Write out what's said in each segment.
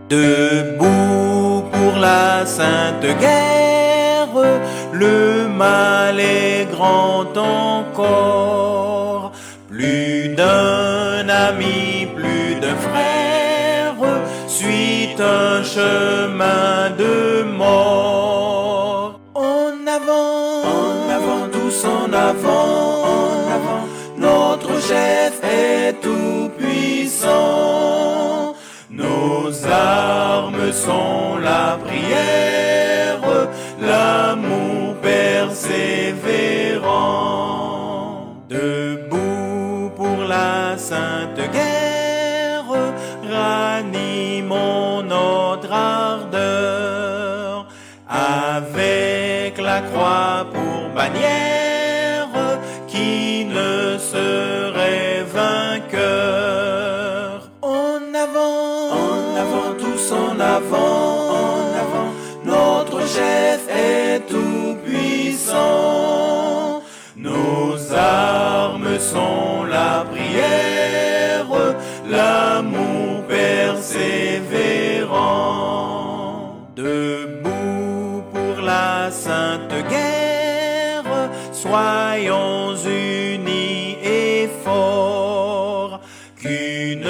Debout pour la sainte guerre, le mal est grand encore. Plus d'un ami, plus d'un frère, suit un chemin de mort. En avant, tous en avant, notre chef est tout puissant. Nos armes sont la prière, l'amour persévérant. Debout pour la sainte guerre, ranimons notre ardeur. Avec la croix pour bannière, qui ne serait vainqueur. En avant, tous en avant, notre chef est tout puissant. Nos armes sont la prière, l'amour persévérant. Debout pour la sainte guerre, soyons unis et forts, qu'une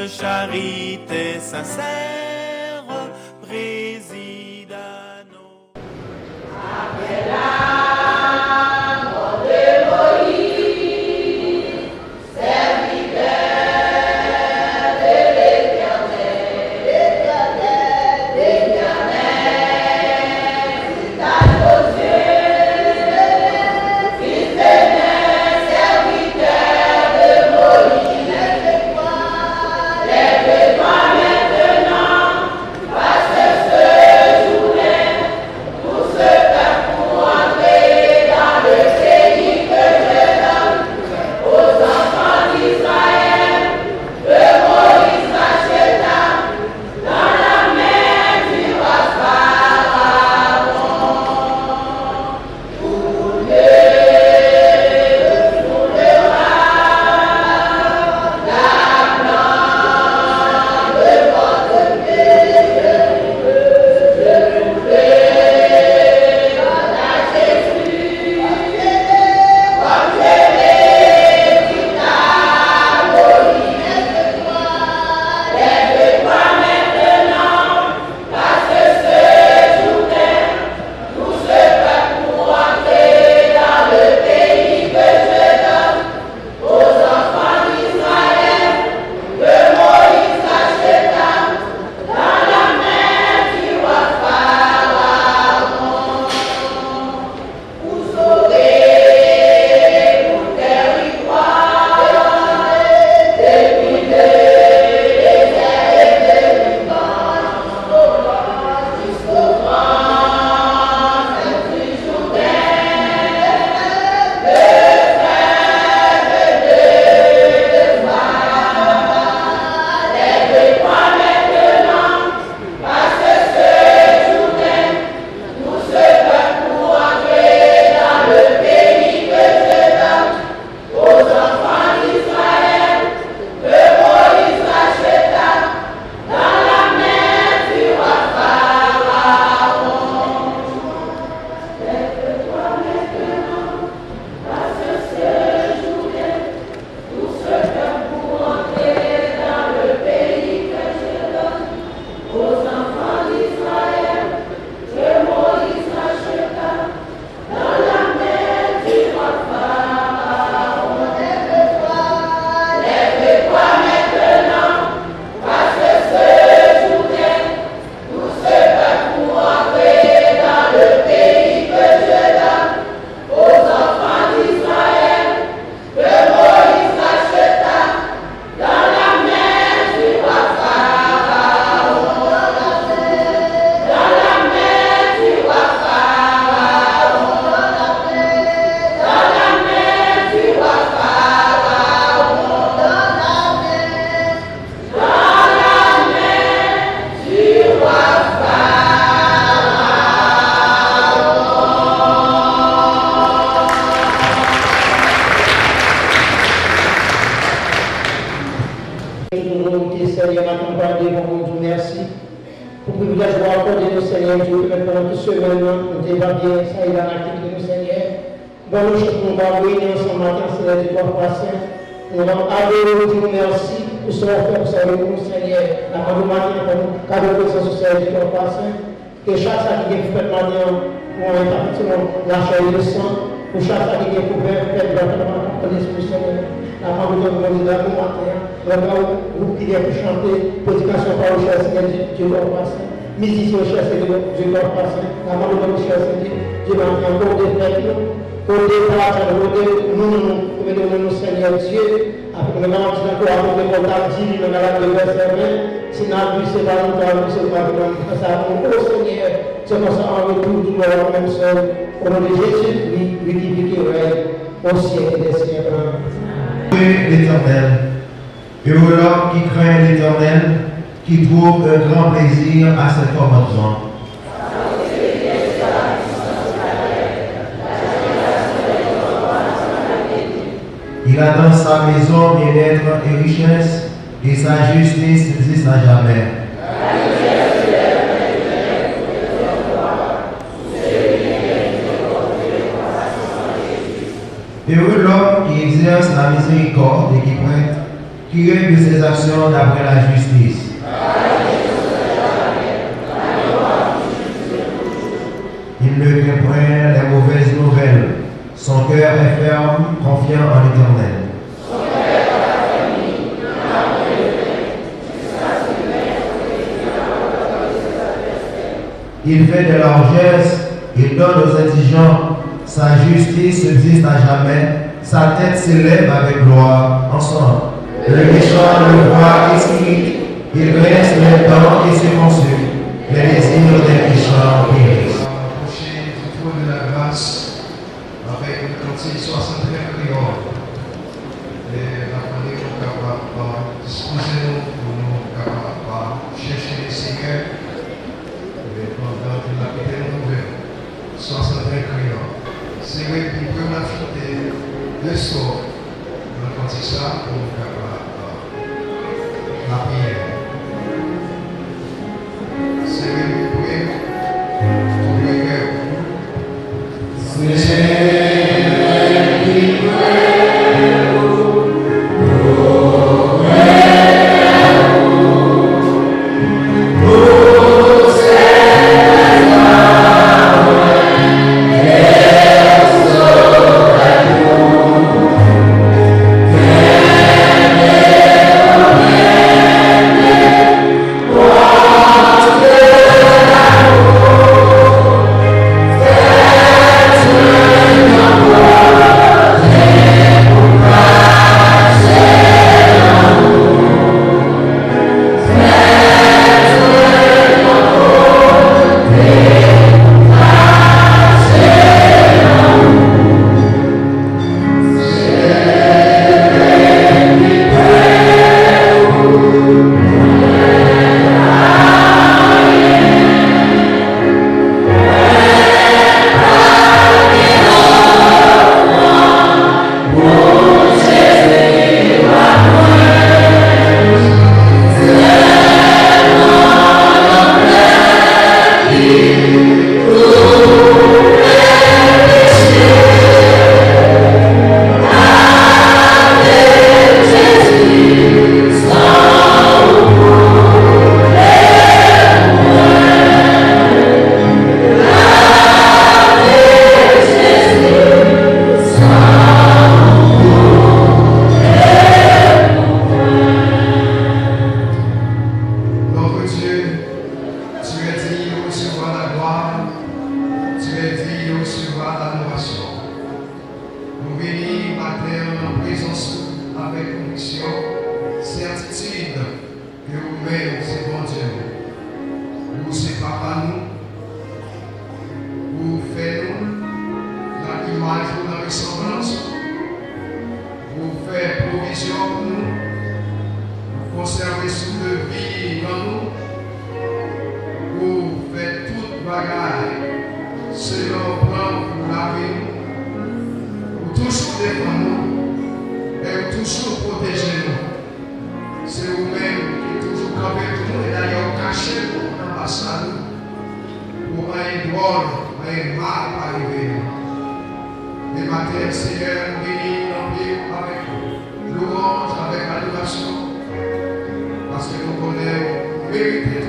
charité sincère préside à nos... Après la mort de Moïse, serviteur de l'Éternel, c'est à nos yeux, fils de nain, serviteur de Moïse, lève-toi maintenant, parce que ce jour-là, tout ce peuple pour entrer dans le pays que je donne aux enfants d'Israël, que Moïse racheta dans la main du roi Pharaon. Tout le foulera la plante de votre pays. Je voulais à Jésus, comme je l'ai dit à Moïse. Lève-toi maintenant, parce que ce jour-là, tout ce peuple pour entrer dans le pays que je donne aux enfants d'Israël, que Moïse racheta dans la main du roi Pharaon. Vous aurez pour territoire depuis le désert et le Liban jusqu'au grand fleuve du Jourdain, le fleuve de Loire. Lève-toi maintenant, parce que ce jour-là, tout ce peuple pour entrer dans le pays que je donne aux enfants d'Israël, que Moïse racheta dans la main du roi Pharaon. Lève-toi maintenant, parce que ce jour-là, tout ce peuple pour entrer dans le pays que je donne aux enfants d'Israël, que Moïse racheta dans la main du roi Pharaon. Lève-toi maintenant, parce que ce jour-là, tout ce peuple pour entrer dans le pays que je donne aux enfants d'Israël, que Moïse racheta dans la main du roi Pharaon. Dans la main du roi Pharaon. Dans la main du roi Pharaon. Dans la main du roi Volonté, Seigneur, m'accompagner, mon Dieu, merci. Pour privilège de accorder nos Seigneur Dieu, pendant toute semaine, nous débattons, ça y est, l'activité de nos Seigneur. Bon, nous nous allons réunir ensemble matin, c'est la victoire passée. Nous allons adorer, nous disons merci pour ce qu'on fait pour servir nous, Seigneur. La main matin, pour nous, cadeau de présence sur la victoire passée. Que chaque sac qui est fait matin, pour un établissement, la chair et le sang, pour chaque sac qui est couvert, faire de l'entraînement pour l'Esprit Seigneur. La main de notre matin, le groupe qui vient pour chanter, prédication par le cher Seigneur, Dieu doit passer. Musicien, cher Seigneur, Dieu doit passer. La main de notre cher Seigneur, Dieu va encore des fêtes. Côté par la nous, Seigneur Dieu, après nous avons dit encore avec le contact divin, nous avons le verset 20, si nous avons vu ces valeurs, nous avons vu ces valeurs, nous avons vu, oh Seigneur, c'est comme ça en retour du gloire même seul, au nom de Jésus, lui qui vit et règne au siècle des siècles. L'Éternel, heureux l'homme qui craint l'Éternel, qui trouve un grand plaisir à ses commandements. Il a dans sa maison bien-être et richesse, et sa justice n'existe à jamais. Heureux l'homme qui exerce la miséricorde et qui prête, qui règle ses actions d'après la justice. Il ne craint point les mauvaises nouvelles. Son cœur est ferme, confiant en l'Éternel. Il fait des largesses, il donne aux indigents, sa justice subsiste à jamais, sa tête s'élève avec gloire. Ensemble, le méchant le voit et s'irrite, il reste les dents et se consume, les désirs des méchants périssent. Approcher du trône de la grâce avec le cantique 63 prières. Et la famille est capable de disposer pour nous capables de chercher le Seigneur. Et pendant que la paix est nouvelle, 63 prières. C'est vrai qu'il peut m'affronter le sort dans le cantique ça pour nous capables de la prière. C'est vrai qu'il peut tout le cœur. Yeah.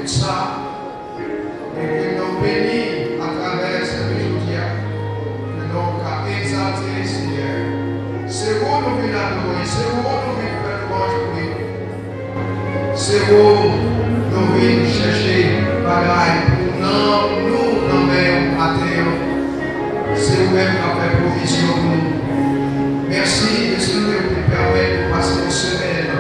tout ça. Et que nous bénissons à travers ce jour que nous avons exalté, Seigneur. C'est où nous venons adorer, c'est où nous venons faire louange pour lui. C'est où nous venons chercher bagaille pour nous nommer à terre. C'est où même qui a fait provision pour nous. Merci de ce que nous permet de passer une semaine.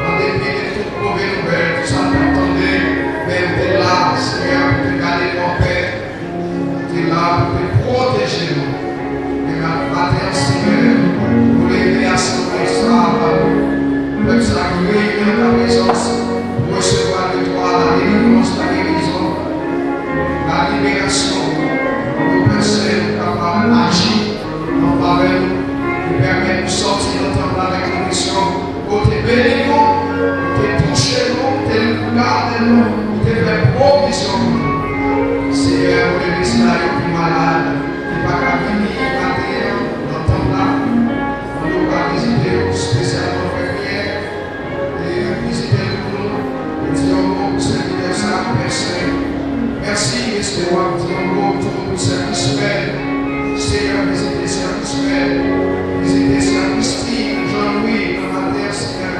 En dépit de toute mauvaise nouvelle, tout ça qu'on attendait, mais tu es là, Seigneur, pour te garder mon Père. Tu es là pour te protéger nous. Et ma matin, Seigneur, pour l'aider à se faire comme ça, qui réunit en ta présence, pour recevoir de toi la délivrance, la guérison, la libération, pour nous personnes capables d'agir en faveur de nous, qui permettent de sortir de temps avec la mission, pour te bénir, pour te toucher, pour te garder, pour te faire provision. Seigneur, pour les Israéliens qui sont malades, qui ne peuvent pas venir à terre dans le temps là, on doit visiter spécialement faire prière et visiter nous, et dire au mot pour servir ça, personne. Merci, Espérant, dire au mot pour service humain. Seigneur, visiter service humain, visiter service Steve, Jean-Louis, dans ma terre, Seigneur.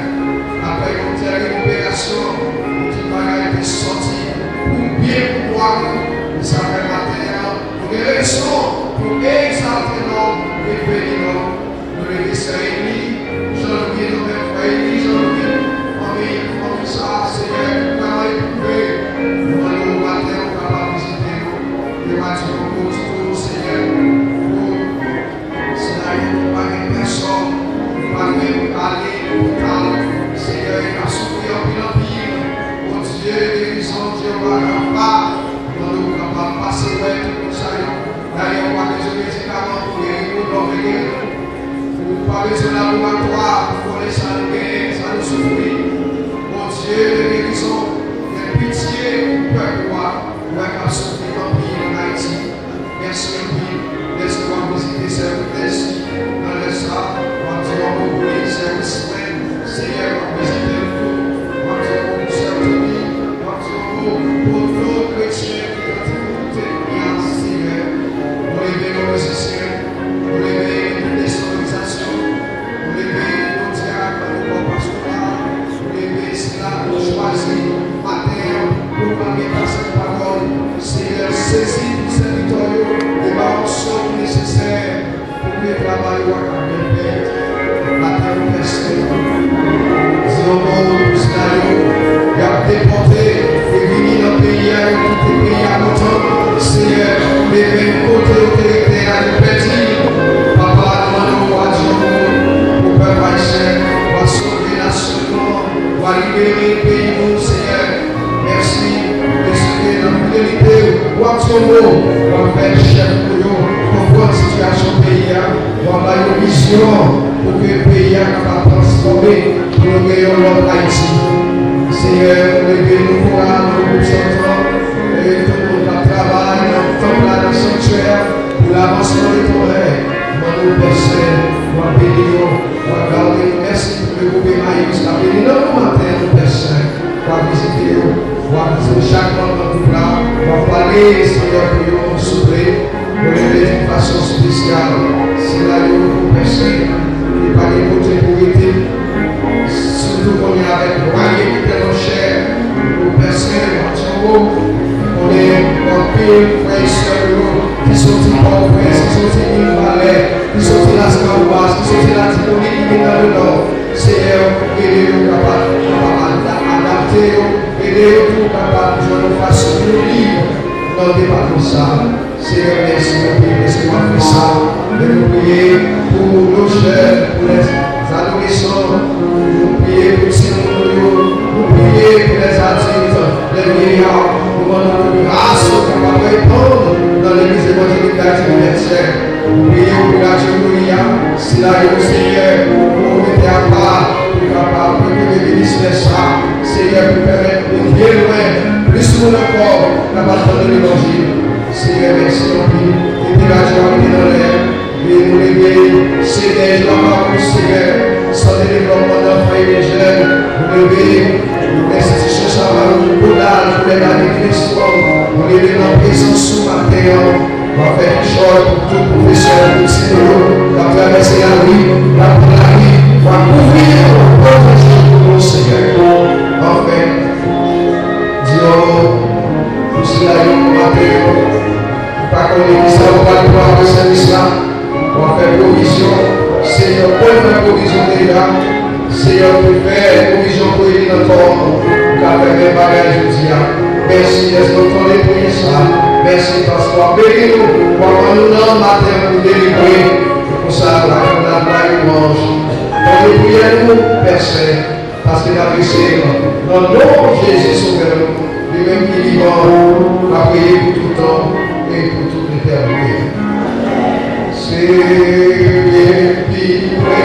Après une telle libération, qui va être sorti pour bien pouvoir nous faire matin, pour des raisons, pour exalter nous et bénir nous. Nous les laissons réunis, Jean-Louis, nous même frères, Jean-Louis, famille, ça, Seigneur, nous allons éprouver, nous allons matin, nous allons visiter nous, et matin, nous allons Seigneur, pour Seigneur, nous pas de personne, nous pas même aller au hôpital, Seigneur, il a souffert en pile, mon Dieu, guérison, Dieu, va pas, nous allons passer ouais, tout ça, d'ailleurs, on va besoin de médicaments pour guérir, pour nous guérir. Nous pas besoin d'un laboratoire pour connaître ça nous guérir, ça nous souffrir. Mon Dieu, de guérison, de pitié, pour peuple, nous allons souffrir en pile en Haïti. Merci en pile, laisse-moi visiter service dans le sang, on va dire au bout service plein, Seigneur, on va visiter tout, on va dire au bout service, on va dire au bout pour nos chrétiens qui ont écouté bien, Seigneur. Pour lever nos musiciens, pour lever nos désorganisations, pour lever nos diacres, nos corps pastoraux, pour lever cela, pour choisir matin, pour parler par cette parole. Seigneur, saisis tous ces victorieux, les ballons sont nécessaires pour que le travail soit bien fait. Matin, nous merci. Si on va au scénario, il y a déporté, et venir dans le pays, tout le pays à longtemps. Seigneur, les mêmes côtés où tu étais à nous pétir. Papa, demande-nous à Dieu, au peuple haïtien, pour sauver la nation, pour libérer le pays, Seigneur. Merci de ce que dans la fidélité, pour ton mot, pour faire chef pour nous, pour voir la situation du pays, pour avoir une mission, pour que le pays soit capable de transformer, pour nous gagner l'autre Haïti. Seigneur, levez-nous pour nous temps. Et tout le monde travaille dans le temple, dans le sanctuaire, pour l'avancement de ton règne. Nous personne, nous bénissons, nous garder. Merci pour le groupe Emmaüs, nous bénissons nous matin, nous personne, pour visiter, pour visiter chaque membre du plat, pour parler, Seigneur, pour nous souffler, pour lever d'une façon spéciale. C'est là où nous personne, qui parle de notre sécurité, surtout qu'on est avec le royaume qui est nos chers, nous personne, on est en pile, frères et sœurs, qui sont pauvres, qui sont en Valais, qui sont en Ascarouas, qui sont en Antipolis, qui viennent dans le nord. Seigneur, aidez-nous capables d'adapter, aidez-nous capables de nous façon de vivre dans le débat comme ça. Seigneur, merci, laissez-moi faire ça, de nous prier pour nos jeunes, pour les adolescents, nous prier pour ces mondes, nous prier pour les adultes, les vieillards. Nous demandons grâce pour répondre dans l'église évangélique d'Haïti. Prions pour la Jéhovah, si là est le Seigneur, pour mettre à part, pour capable de bénir ça, Seigneur, pour permettre de bien loin, plus loin encore, la bataille de l'évangile. Seigneur, merci, et puis la joie qui est dans l'air, et nous lever, Seigneur, je l'envoie pour Seigneur, sans développement d'enfants et de jeunes, nous lever, l'institution Savarou. pour les l'église, pour les dans présence sous ma terre. On va faire une chose pour tout professeur, pour Seigneur, qui a traversé la vie, la vie, va couvrir votre jour pour nous, Seigneur. Enfin, Dieu, pour cela, il m'a dit, pas qu'on est ça, on va le voir de service-là, on va faire provision. Seigneur, pour faire provision déjà, Seigneur, pour faire provision pour aider notre corps, pour faire des bagages, je dis. Merci, est-ce que vous avez prié ça? Merci parce qu'on bénit nous, pour nous dans le matin pour délivrer, pour ça, on a la louange. Pour nous prier nous, Père, parce qu'il a blessé dans le nom de Jésus Sauveur, lui-même qui est vivant, va prier pour tout le temps et pour toute l'éternité. C'est bien vivre par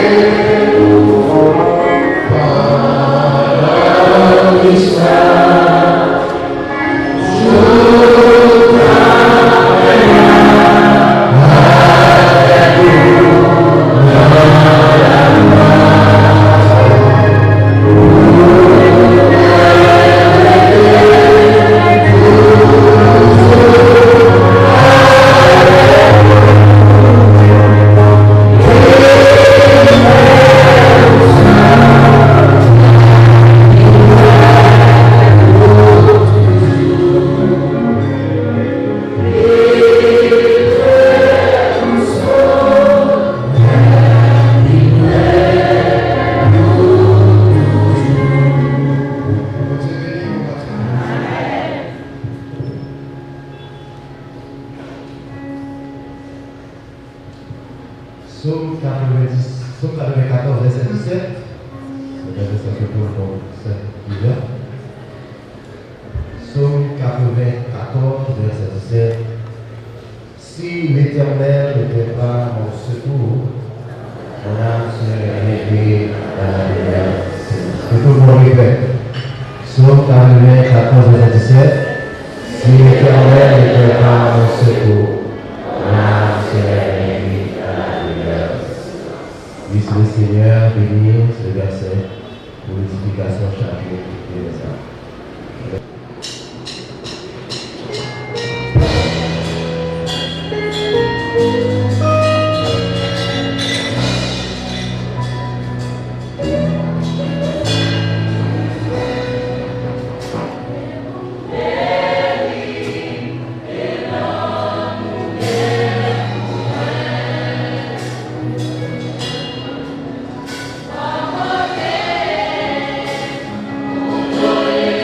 l'histoire. Psaume 94, verset 17. C'est la version que pour l'hiver. Psaume 94, verset 17. Si l'Éternel n'était pas mon secours, mon âme serait réveillée dans la détresse. Que tout le monde répète. Psaume 94, verset 17. Si l'Éternel n'était pas mon secours, mon âme serait réveillée dans la détresse. Puisse le Seigneur bénir ce verset pour l'édification chacune des âmes. Amen.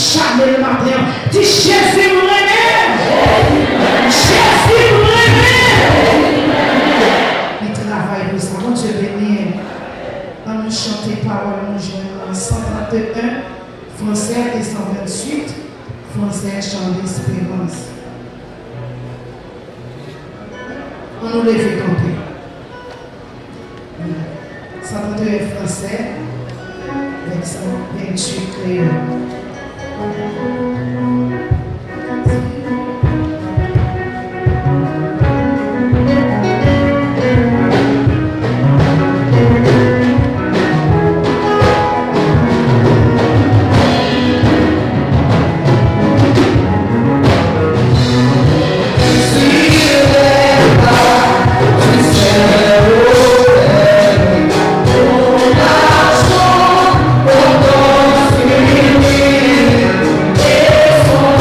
charmer le matin. Dis Jésus me réveille. Jésus me réveille. Il travaille pour ça. Mon Dieu béni. On nous chanter parole, nous jouons en 131, français et 128, français chant d'espérance. On nous lève camper. 131 français avec 128 créoles. Son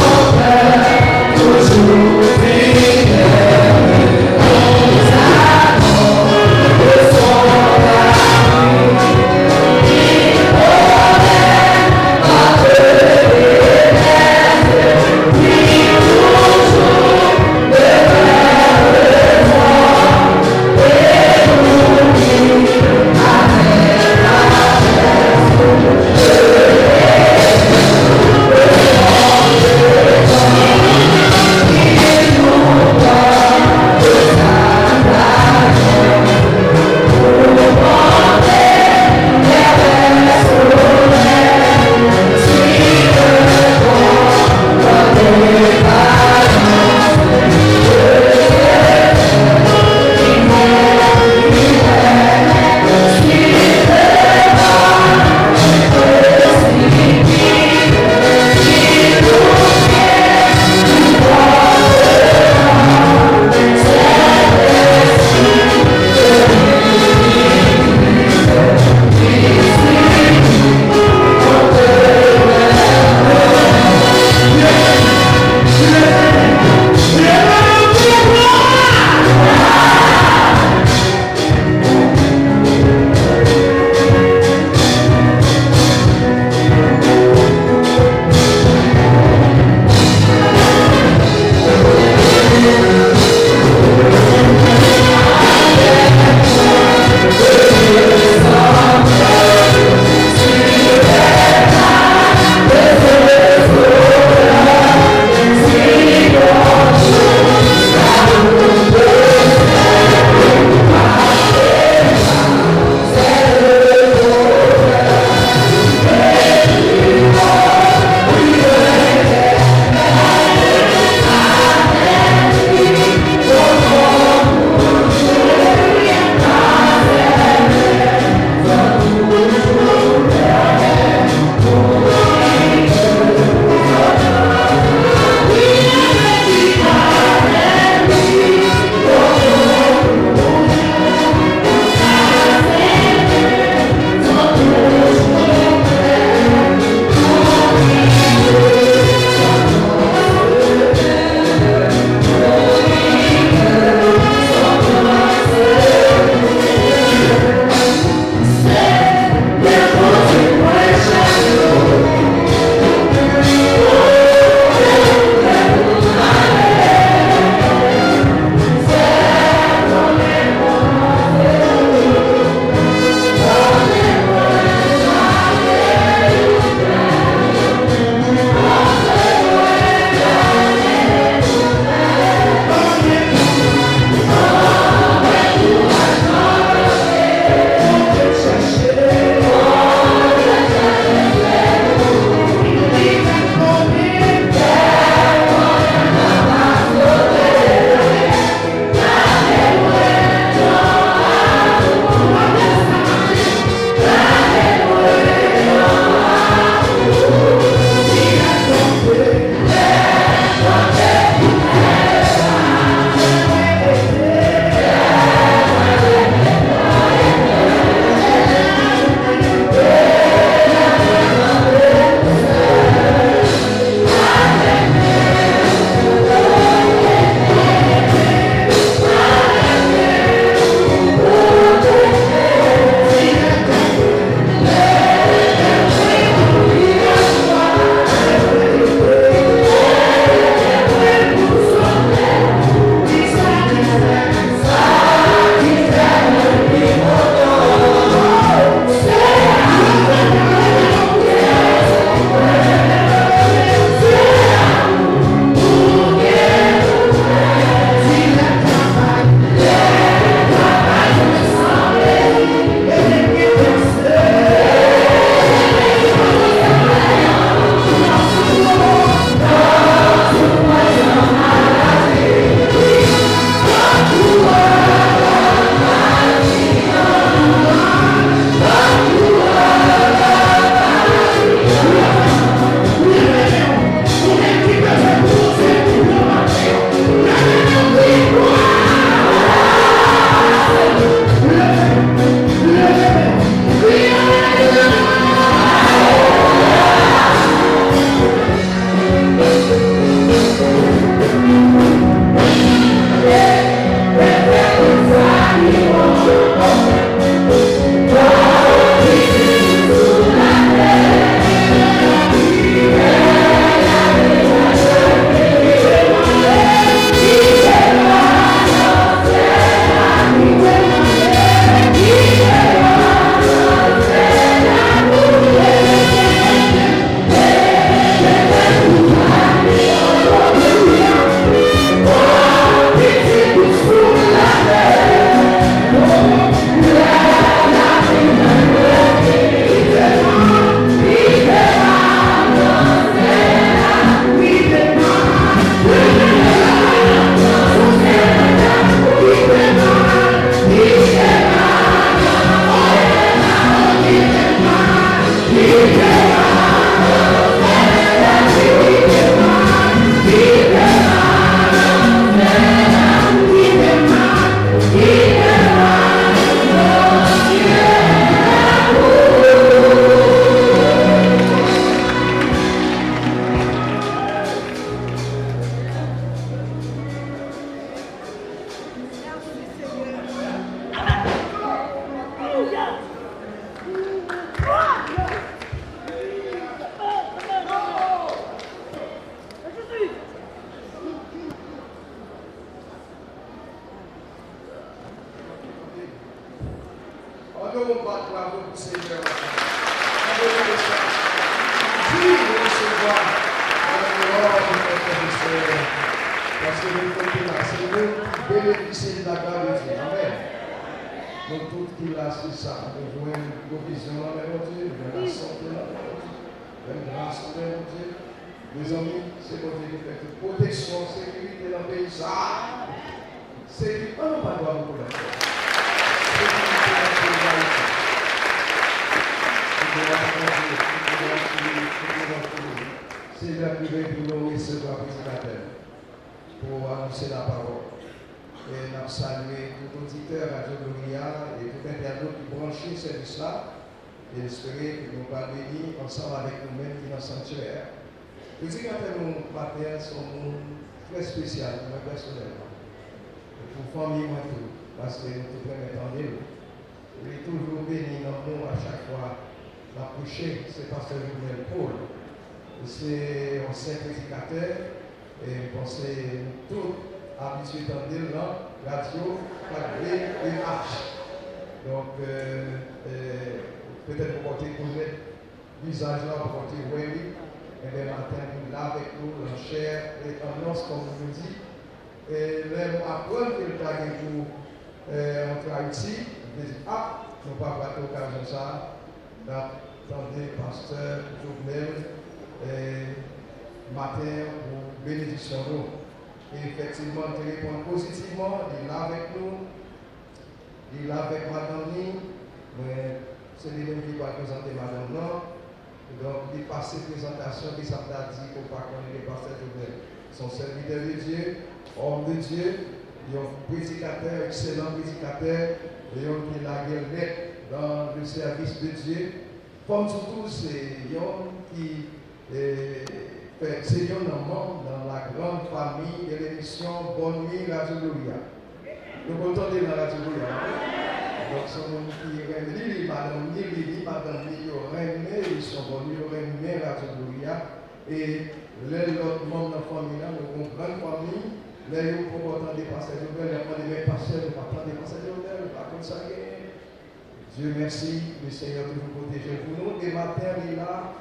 Dieu merci, le Seigneur de nous protéger pour nous. Et matin, il est là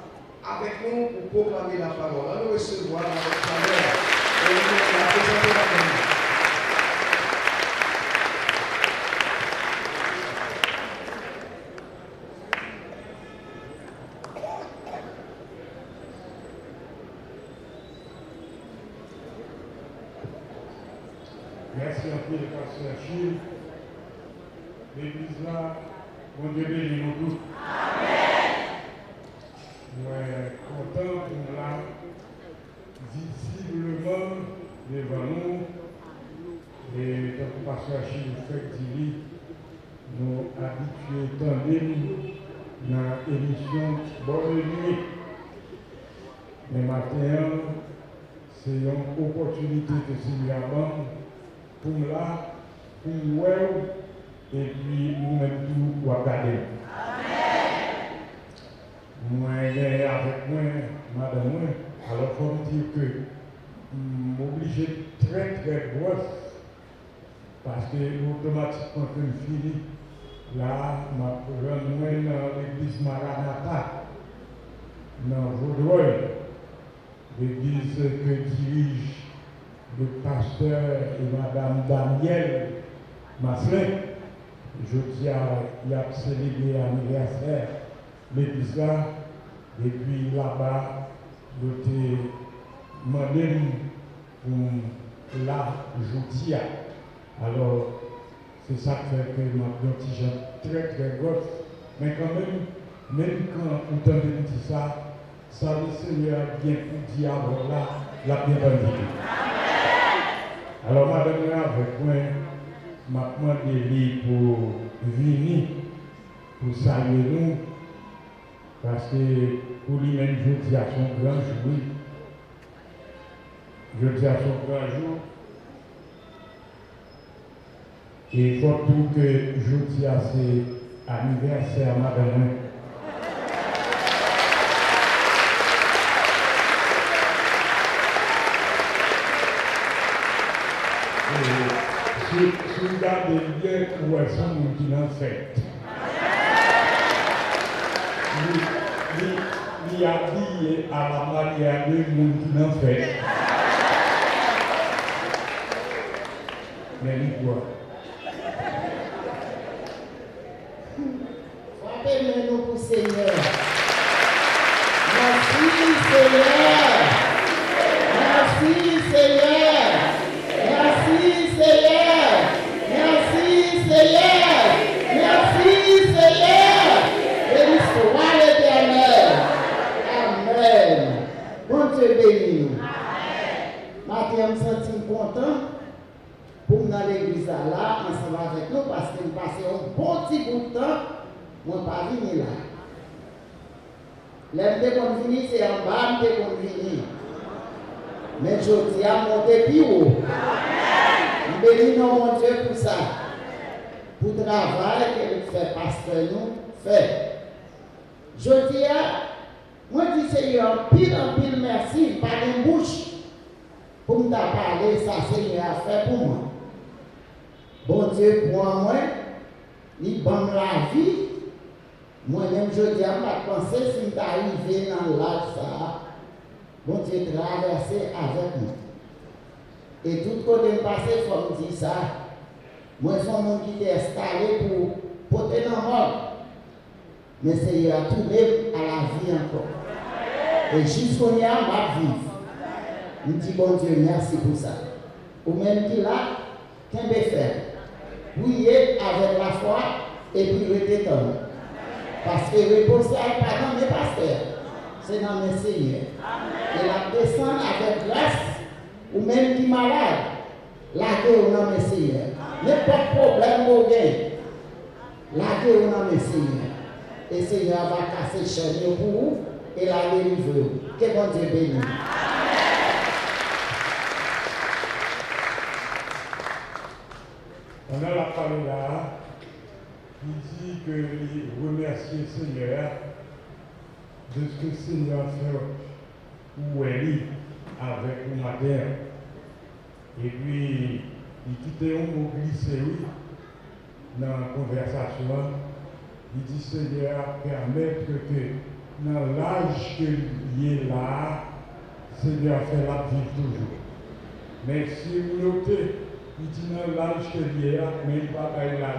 avec nous pour proclamer la parole. Nous recevoir la parole. Et nous la présenter à nous. Merci à Dieu, le pasteur Achille. L'église là, mon Dieu bénit nous tous. Amen. Nous sommes contents pour nous là, visiblement devant nous. Et comme le pasteur Achille fait dire, nous habitués tandem dans l'émission Bonne Nuit. Mais matin, c'est une opportunité que c'est avant pour nous là, pour nous et puis nous-mêmes tout pour regarder. Amen. Moi, avec moi, madame, alors il faut dire que m'obliger très grosse parce que automatiquement que je finis, là, je rentre dans l'église Maranatha, dans Vaudreuil, l'église que dirige le pasteur et madame Daniel Maslin. Je dis il a célébré l'anniversaire l'église là, et puis là-bas, je t'ai demandé pour la jeudi. Alors, c'est ça qui fait que ma petit très grosse, mais quand même, même quand on t'a dit ça, ça le Seigneur vient pour dire là, la bienvenue. Alors, madame, avec moi, m'a demandé pour venir, pour saluer nous, parce que pour lui-même, je dis à son grand jour, je dis à son grand jour, et il faut tout que je dis à ses anniversaires, madame. Si vous regardez bien où elles sont, nous qui l'ont fait. Il y a habillé à la manière de nous qui l'ont fait. Mais il quoi? Frappez-nous pour Seigneur. Merci Seigneur. Merci Seigneur. Merci Seigneur. Merci Seigneur. Merci Seigneur. Béni soit l'Éternel. Amen. Bon Dieu béni nous. Matin, je me sens content pour nous dans l'église là, ensemble avec nous, parce que nous passons un bon petit bout de temps, moi pas venir là. L'aime qu'on finit, c'est en bas de qu'on finit. Mais je dis à monter plus haut. Je bénis mon Dieu pour ça. Pour le travail que nous fait pasteur nous fait. Je dis à moi dis Seigneur, pile en pile merci, pas de bouche. Pour me parler, ça Seigneur a fait pour moi. Bon Dieu pour moi, il donne la vie. Moi-même, je dis à ma pensée, si je arrivé dans l'âge, ça, bon Dieu traversé avec nous. Et tout côté passé, il faut me dire ça. Moi, je suis un monde qui est installé pour porter dans le monde. Mais c'est à tourner à la vie encore. Et jusqu'au dernier, ma vie. Je dis, bon Dieu, merci pour ça. Ou même qui là, qu'un faire. Prier avec la foi et puis rester dans. Parce que réponse n'est pas dans mes pasteurs, c'est dans mes seigneurs. Et la descendre avec grâce, ou même qui malade, la guerre dans mes seigneurs. N'importe problème au gain, la guerre dans mes seigneurs. Et le Seigneur va casser le chaîne pour vous et la délivrer. Que bon Dieu bénisse. On a la parole là, il dit qu'il remercie le Seigneur de ce que le Seigneur fait où elle est avec le matin. Et puis, il quittait un mot glissé dans la conversation. Il dit Seigneur, permettre que dans l'âge qu'il est là, Seigneur fait la vie toujours. Mais si vous notez, il dit dans l'âge qu'il est là, mais il ne va pas y là.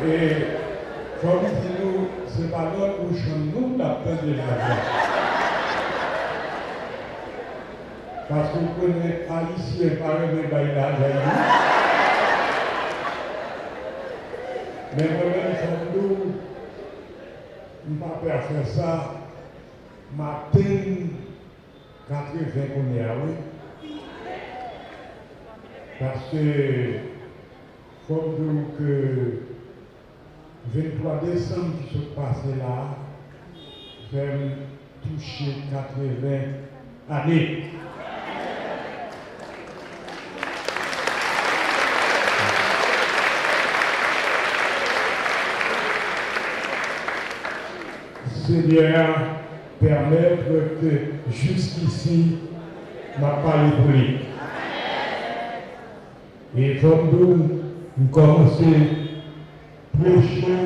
Et comme dit nous, ce n'est pas notre bouche, nous l'appelons de la vie. Parce que vous connaissez Haïtien par exemple, mais moi-même, comme nous, je ne peux pas faire ça. Matin, 80 qu'on est à oui. Parce que, comme nous, que 23 décembre qui se passé là, vais toucher 80 années. Seigneur, permettre que jusqu'ici, ma parole pour lui. Et comme nous commençons à prêcher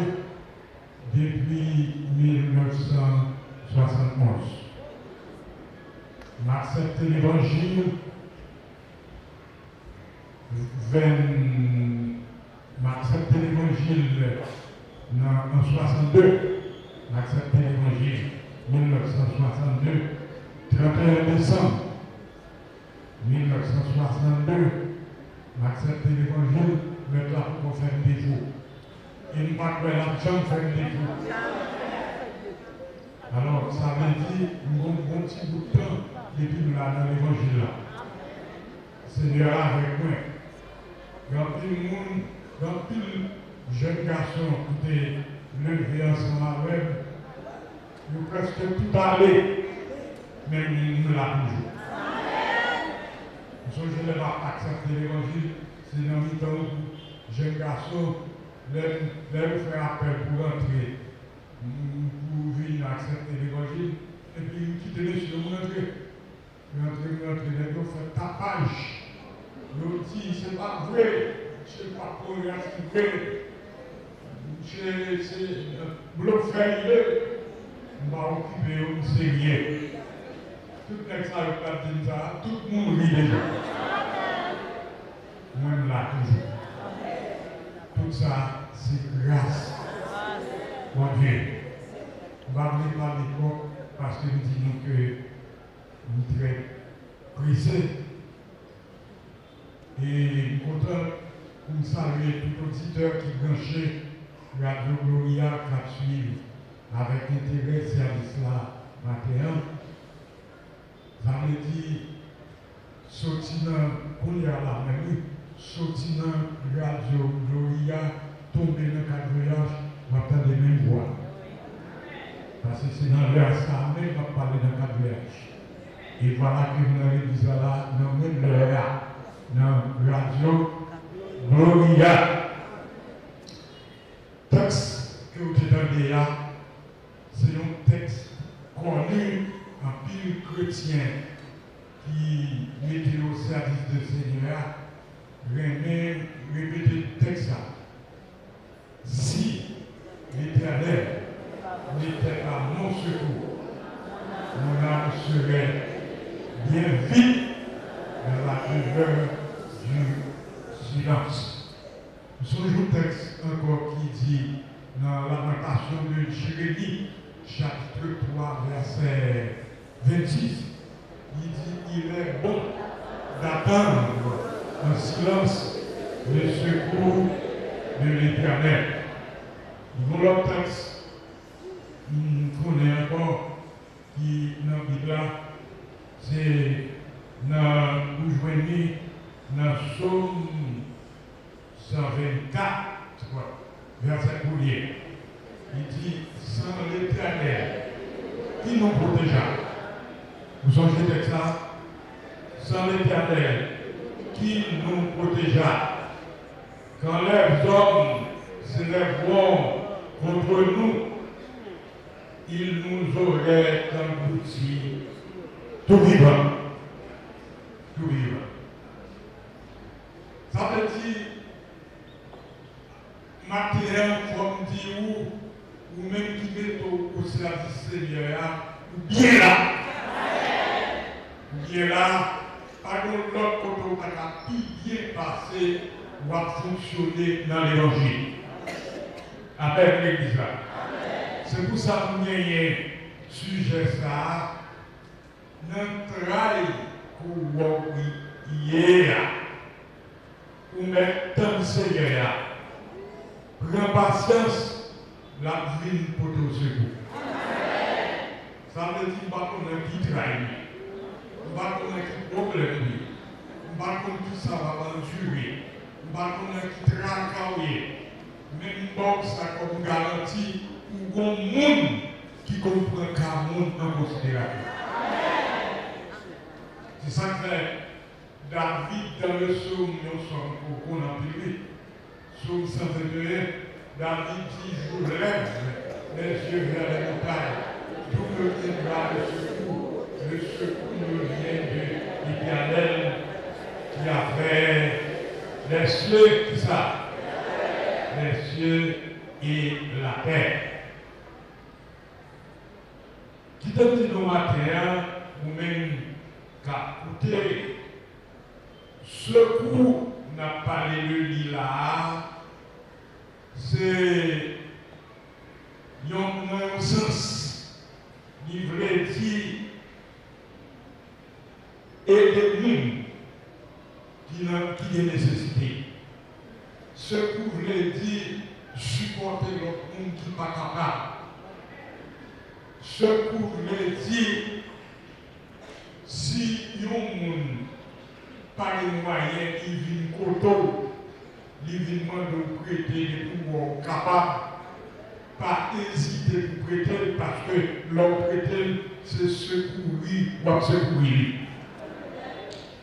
depuis 1971. M'accepter l'évangile, m'accepter l'évangile en 62. Accepté l'évangile 1962, 31 décembre 1962, accepter l'évangile, mettre là pour faire des jours. Et nous ne pas faire l'argent faire des jours. Alors, ça veut dire, nous avons un petit bout de temps, et puis nous avons dans l'évangile là. Seigneur avec moi. Dans tout le monde, dans tout le jeune garçon qui était levé ensemble avec nous presque tout allé, mais nous l'avons toujours. Nous sommes je n'ai pas accepté l'évangile, c'est dans le temps où jeune garçon, leur fait appel pour rentrer, pour venir accepter l'évangile, et puis nous quitter les choses, nous rentrer, nous fait tapage. Nous dit, c'est pas vrai, c'est pas pour respirer, c'est bluffé, on va occuper une série. Tout le monde a dit ça, tout le monde rit déjà. Moi, je l'ai toujours. Tout ça, c'est grâce. Mon Dieu. On va venir par l'époque parce que nous disons que nous sommes très pressés. Et je suis content pour saluer tout auditeur qui branchait Radio Gloria qui suit avec intérêt ce service-là matin. Ça veut dire, sorti dans le la même, sorti dans Radio Gloria, tomber dans le cadre voyage, on va entendre les mêmes voix. Parce que c'est dans l'heure ça même qu'on va parler dans le cadre voyage. Et voilà que nous avons dit là, dans le même l'heure, dans Radio Gloria. Texte que vous entendez là, c'est un texte connu en pile chrétien qui mettait au service du Seigneur, répéter le texte. Si l'Éternel n'était pas mon secours, mon âme serait bien vite dans la demeure du silence. Nous sommes un texte encore qui dit dans lamentation de Jérémie, chapitre 3, verset 26, il dit il est bon d'attendre en silence le secours de l'Éternel. Nous l'autre texte, nous connaissons encore qui dans la Bible, c'est dans nous joignons dans Psaume 124, verset 1er. Il dit sans l'Éternel qui nous protégea. Vous songez de ça? Sans l'Éternel qui nous protégea. Quand les hommes s'élèveront contre nous, ils nous auraient engloutis tout vivant. Tout vivant. Ça veut dire, matériel, comme dit ou même qui met au service Seigneur, ou bien là. Bien là, par contre, l'autre côté, on a bien passé ou à fonctionner dans l'évangile. Avec l'église là. C'est pour ça que nous avons un sujet ça. Notre travail pour hier, pour mettre tant de Seigneur, prends patience, la vie pour te secours. Ça veut dire qu'on a qui travaille. On va connaître qui problème. On va connaître tout ça va durer. On va connaître qui travaille. Même bon, ça comme garantie pour un monde qui comprend qu'un monde en considération. C'est ça que fait David dans le psaume, nous sommes au qu'on a publié. Psaume 121, David dit je lève les yeux vers les montagnes. D'où me viendra le secours? Le secours nous vient de l'Éternel qui a fait les cieux, tout ça. Les cieux et la terre. Qui te dit nos matins, ou même qu'à écouter, secours n'a pas le lit là, c'est un sens, livré dit, et des mondes qui ont nécessité. ce que vous voulez dire, supporter l'autre monde qui n'est pas capable. Ce que vous voulez dire, si un monde par les moyens qui vient coteau, il vient de prêter les pouvoirs capables, pas hésiter pour prêter parce que l'homme prêter, c'est secourir ou secourir.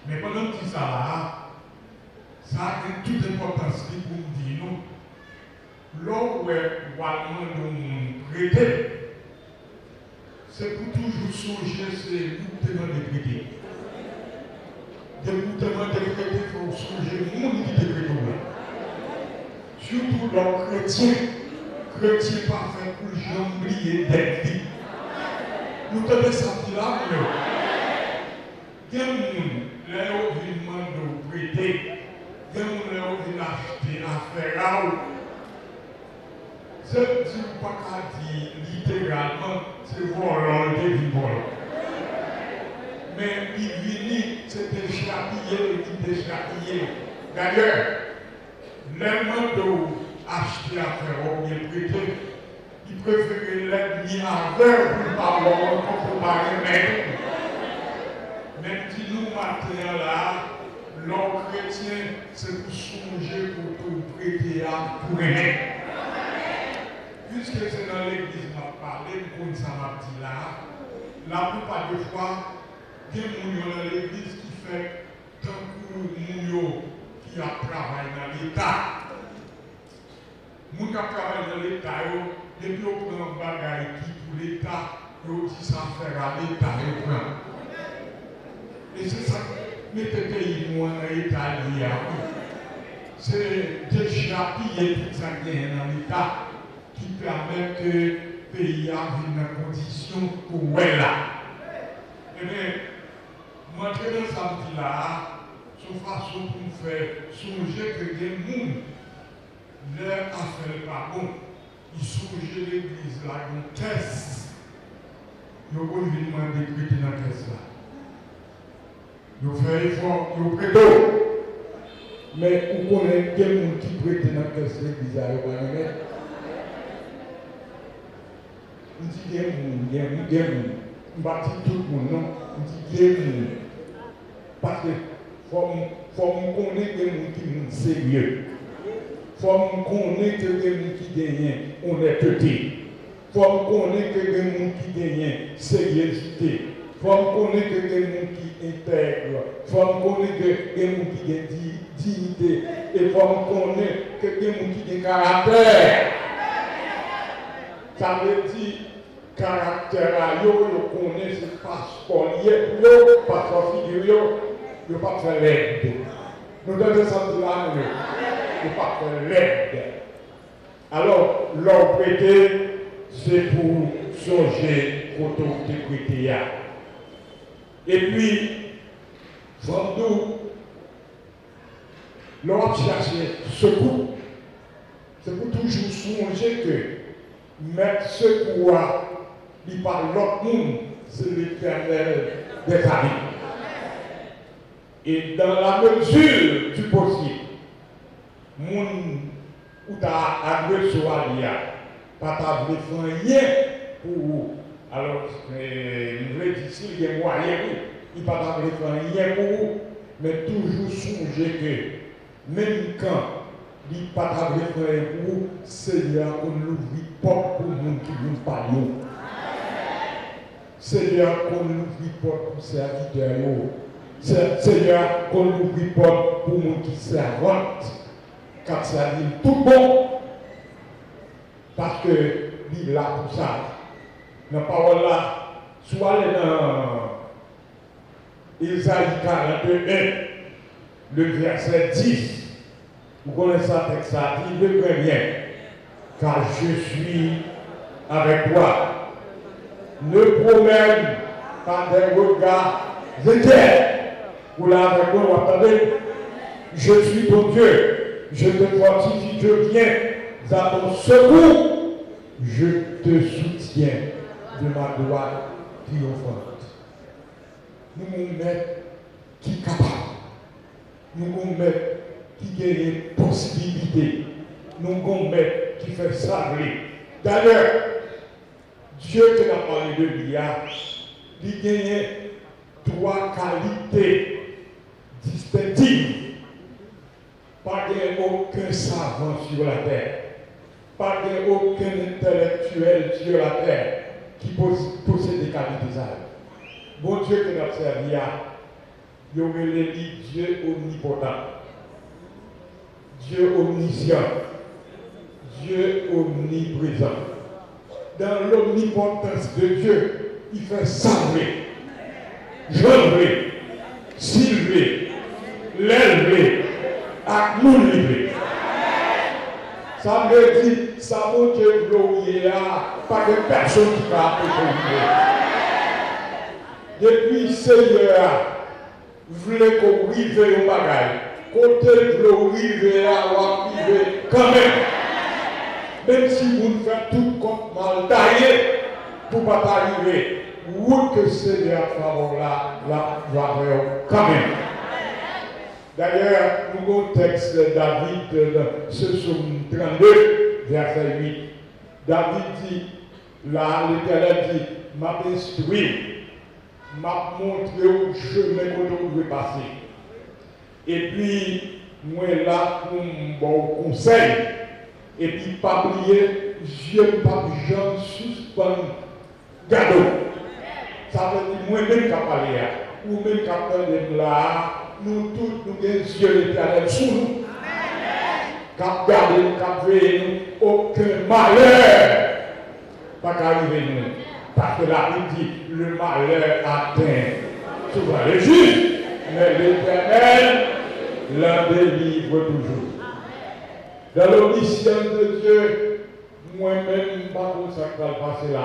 Mais pendant que ça là, ça a toute importance pour nous dire non. L'homme où est prêter, c'est pour toujours songer, c'est pour demander de prêter. Pour demander de prêter, il faut songer le monde qui te prête. Surtout l'homme chrétien. Chrétien parfait pour les gens oublier d'être vie. Nous devons sentir là, il y a des gens qui viennent prêter, il y a des gens qui viennent acheter, à faire là. Ce que je ne peux pas dire littéralement, c'est volonté du vol. Mais il vient, c'est déchapillé, il déchapillé. D'ailleurs, les mots acheter à faire ou bien prêter, il préférait l'être mis à l'heure pour ne pas avoir pour préparer même si nous matin là, l'homme chrétien, c'est pour songer pour tout prêter à pour aimer. Puisque c'est dans l'église m'a parlé, comme ça m'a dit là, la plupart des fois, il y a des gens dans l'église qui fait tant que des gens qui travaillent dans l'État. Moun qui travaille dans l'État, depuis qu'on prend un bagage qui pour l'État, on dit ça faire à l'État et prend. Et c'est ça que mettez pays nous en État lié. C'est déjà piller tout ça qui est dans l'État qui permet que le pays ait une condition pour là. Eh bien, moi, je vais samedi là, sur façon pour nous faire songer que des gens leur affaire pas bon. Ils songeaient l'église là, une caisse. Ils ont voulu demander de prêter dans la caisse là. Ils ont fait effort, ils ont prêté. Mais vous connaissez quel monde qui prête dans la caisse de l'église là, vous voyez? On dit des gens, des gens. On bâtit tout le monde, non? On dit des gens. Parce que faut qu'on connaisse des gens qui sont sérieux. Il faut qu'on connaisse que les gens qui gagnent honnêteté. Il faut qu'on connaisse que les gens qui gagnent sérieuxité. Il faut qu'on connaisse que les gens qui intègrent. Il faut qu'on connaisse que les gens qui gagnent dignité. Et il faut qu'on connaisse que les gens qui gagnent caractère. Ça veut dire caractère, yo connaît ce passeport lié, passeport figure, yo pas faire l'aide. Nous devons sentir là, nous pas faire l'aide. Alors, leur prêter, c'est pour songer quand on te prêter. Et puis, nous, leur chercher secours. C'est pour toujours songer que mettre secours, il parle l'autre monde, c'est l'Éternel des amis. Et dans la mesure du possible, moun ou ta adresse à l'IA, pas ta faire rien pour vous. Alors, je vais dire s'il y a moyen, il ne pas ta faire rien pour vous, mais toujours songer que même quand il ne pas ta faire rien pour vous, Seigneur, on l'ouvre porte pour nous qui nous parlent. Seigneur, qu'on ouvre porte pour serviteurs. Seigneur, qu'on ouvre porte pour nous qui servent. Car ça dit tout bon. Parce que il est là pour ça. La parole là, soit dans Isaïe 41, le verset 10. Vous connaissez ça, texte ça dit le premier. Car je suis avec toi. Ne promène pas des regards inquiets. Vous l'avez avec moi, vous entendez? Je suis ton Dieu, je te fortifie, je viens à ton secours, je te soutiens de ma droite triomphante. Nous nous mettons qui est capable, nous nous mettons qui a une possibilité. Nous avons un maître qui fait savler. D'ailleurs, Dieu qui a parlé de lui, il a 3 qualités distinctives. Pas aucun savant sur la terre, pas aucun intellectuel sur la terre qui possède des qualités. Bon Dieu que nous servi, il y aurait dit Dieu omnipotent, Dieu omniscient, Dieu omniprésent. Dans l'omnipotence de Dieu, il fait savrer, jambrer, silver, l'élever, à mon livre. Ça veut dire, ça veut dire glorieux, pas de personne qui va appeler. Depuis Seigneur, voulez qu'on vive au bagaille. Côté glorieux, on va vivre quand même. Même si vous faites tout comme mal taillé, pour ne pas arriver, où que Seigneur favor là, la faveur quand même. D'ailleurs, nous avons un texte de David, ce psaume 32, verset 8. David dit, là, l'Éternel dit, m'a instruit, m'a montré au chemin que vous pouvez passer. Et puis, moi là, pour un bon conseil, et puis, pas oublier, Dieu pas Jean suspend gado. Ça veut dire, moi-même, qu'à parler, ou même qu'à parler là, nous tous, nous avons Dieu l'éternel sous nous. Qu'à garder, qu'à veiller, aucun malheur pas qu'arriver nous. Parce que la Bible dit, le malheur atteint souvent les justes, mais l'éternel l'en délivre toujours. Dans l'omniscience de Dieu, moi-même, pas comme ça qui va passer là,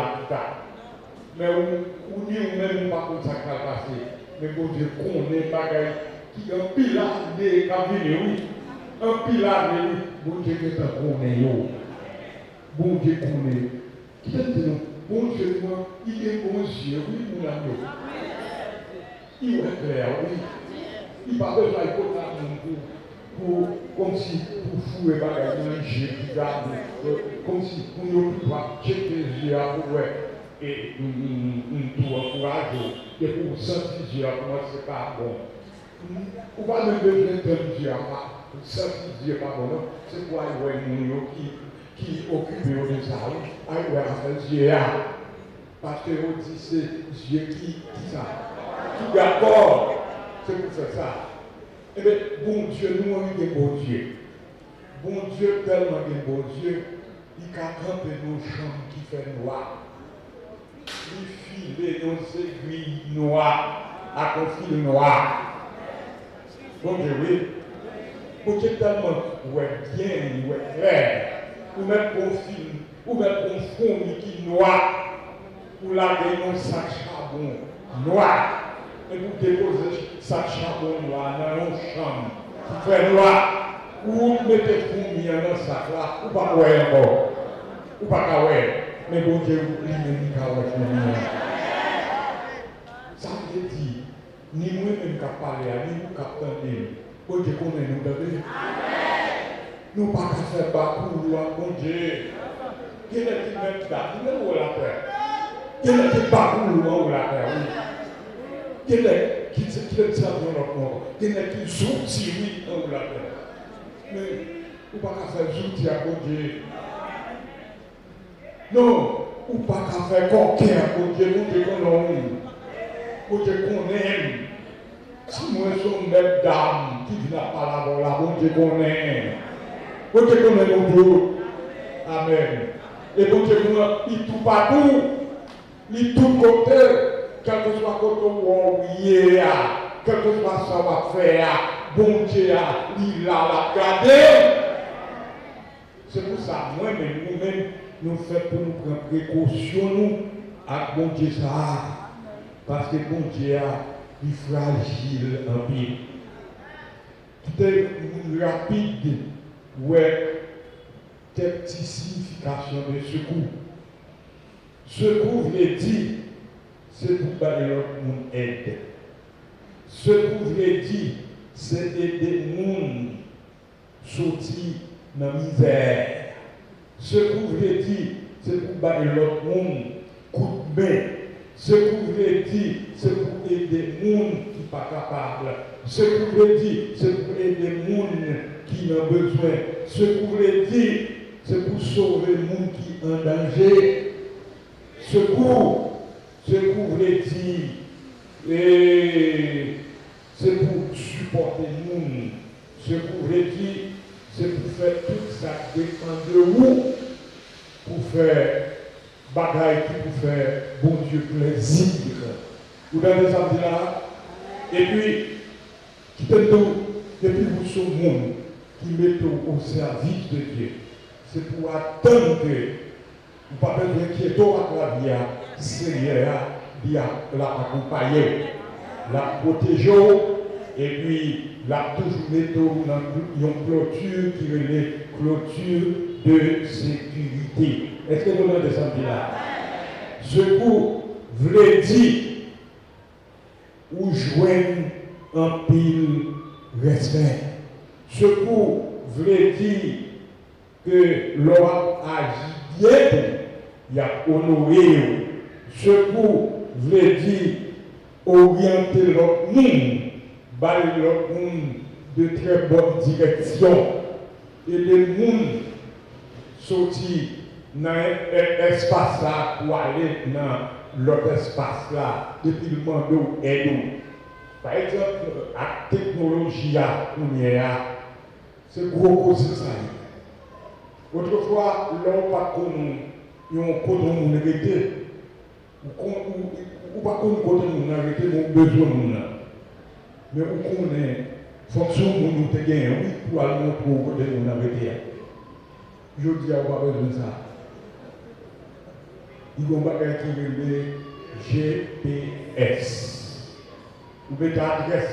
mais ou même pas comme ça qui va passer. Mais bon Dieu, qu'on est bagaille qui est un pilar de cabine, oui. Un pilar de oui. Bon Dieu, que ça qu'on est, yo. Bon Dieu, qu'on est. Qui est nous? Bon Dieu, moi, il est bon Dieu, oui, mon ami. Il est clair, oui. Il n'a pas besoin de pour comme si pour fouer bagaille dans un jeu qui garde, comme si pour nous pouvoir checker les yeux pour et nous encourager et pour sentir Dieu comment c'est pas bon. On va même besoin de Dieu pour sentir Dieu pas bon. C'est quoi il y a qui occupe de ça, il y a Dieu parce que on dit c'est Dieu qui ça. Tout d'accord, c'est pour faire ça. Eh bien, bon Dieu, nous, on est des bons dieux. Bon Dieu, tellement des bons dieux, il a campé nos chambres qui fait noir. Il file nos aiguilles noires à confil noir. Bon Dieu, oui. Bon Dieu, tellement, ouais, bien, ouais, clair. Ou même pour film, ou même pour fond qui noir. Ou la gagne un sac charbon noir. Et vous déposez sac charbon noir dans une chambre qui fait noir, ou vous mettez fourmi dans ce sac là, ou pas quoi encore, ou pas quoi, mais bon Dieu, vous lui-même fourmi. Ça veut dire, ni moi-même qui parler, ni vous qui attendez, bon Dieu, connaît nous d'abord. Nous ne pouvons pas faire bakou, bon Dieu. Qui est-ce qui met là? Qui est-ce qui la terre? Qui est-ce qui bakou ou la terre? Qui est-ce qui dans notre monde? Qui est-ce qui sortit ou la terre? Mais ou pas qu'à faire zouti à bon Dieu. Non, ou pas qu'à faire coquin à bon Dieu, bon Dieu qu'on aime. Bon Dieu qu'on aime. Si moi je suis une belle dame qui vient pas là, bon Dieu qu'on aime. Bon Dieu qu'on aime au Dieu. Amen. Et bon Dieu qu'on aime, il tout partout. Il tout côté. Quel que soit côté où on y est, quel que soit ça va faire, bon Dieu, il a gardé. C'est pour ça, moi-même, nous-mêmes, nous faisons pour nous prendre précaution, nous, avec bon Dieu ça. Parce que bon Dieu, il est fragile en pile. Tout est rapide, ouais, des petites significations de secours. Secours veut dire, c'est pour que l'autre monde aide. Secours veut dire, c'est aider le monde sortir dans la misère. Ce que vous voulez dire, c'est pour battre l'autre monde, coup de main. Ce que vous voulez dire, c'est pour aider les gens qui ne sont pas capables. Ce que vous voulez dire, c'est pour aider les gens qui ont besoin. Ce que vous voulez dire, c'est pour sauver les gens qui sont en danger. Ce que vous voulez dire, c'est pour supporter les gens. Ce que vous voulez dire, c'est pour faire tout ça qui dépend de vous, pour faire bagaille qui pour faire bon Dieu plaisir. Vous avez ça là? Et puis, qui te dit, depuis vous sommes le monde qui met au service de Dieu, c'est pour attendre que vous ne pas besoin qu'il y ait la vie, Seigneur, la accompagner, la protéger, et puis la toujours mettre dans une clôture qui est une clôture de sécurité. Est-ce que vous avez descendu là? Ce que vous voulez dire, ou joindre un pile respect. Ce que vous voulez dire que l'homme agit bien, il y a honoré. Ce que vous voulez dire, orienter l'autre monde, bailler l'autre monde de très bonne direction. Et les gens sortir dans l'espace là pour aller dans l'autre espace là, depuis le monde et nous. Par exemple, la technologie, c'est gros cause ça. Autrefois, l'homme pas connu, il y a un code de arrêté. Ou pas connu code de arrêté, mon besoin de mais on connaît fonction de nous te gagner, oui, pour aller montrer côté de arrêté. Je dis à vous, pas besoin de ça. Il y a un bagage qui est GPS. Vous mettez l'adresse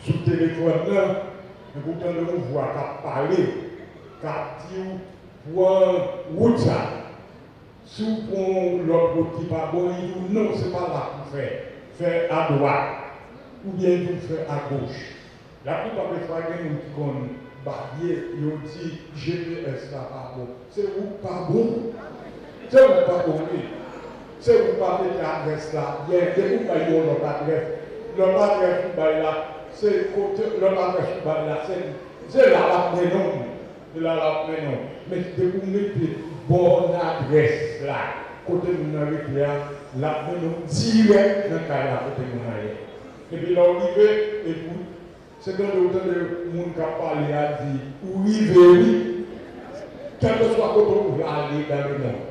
sur le téléphone là, et vous entendez une voix qui parle, qui dit pour route ça. Si vous prenez l'autre route qui n'est pas bon, il dit non, ce n'est pas là pour faire. Faire à droite, ou bien vous faire à gauche. La plupart des fois, il y a des gens qui ont barrière, ils ont dit GPS là pas bon. C'est où pas bon? C'est où pas bon? C'est où pas mettre l'adresse là? Il y a des gens qui ont l'autre adresse. L'autre adresse là, c'est côté, l'autre adresse là, c'est là mais non. C'est là mais non. Mais de vous mettre bonne adresse là, côté de mon arrêt là, mais non, direct dans le cas là, côté de mon arrêt. Et puis là, on arrive, et puis, c'est dans le temps de mon qui a parlé, a dit, où il oui, quel que soit côté où vous allez dans le monde.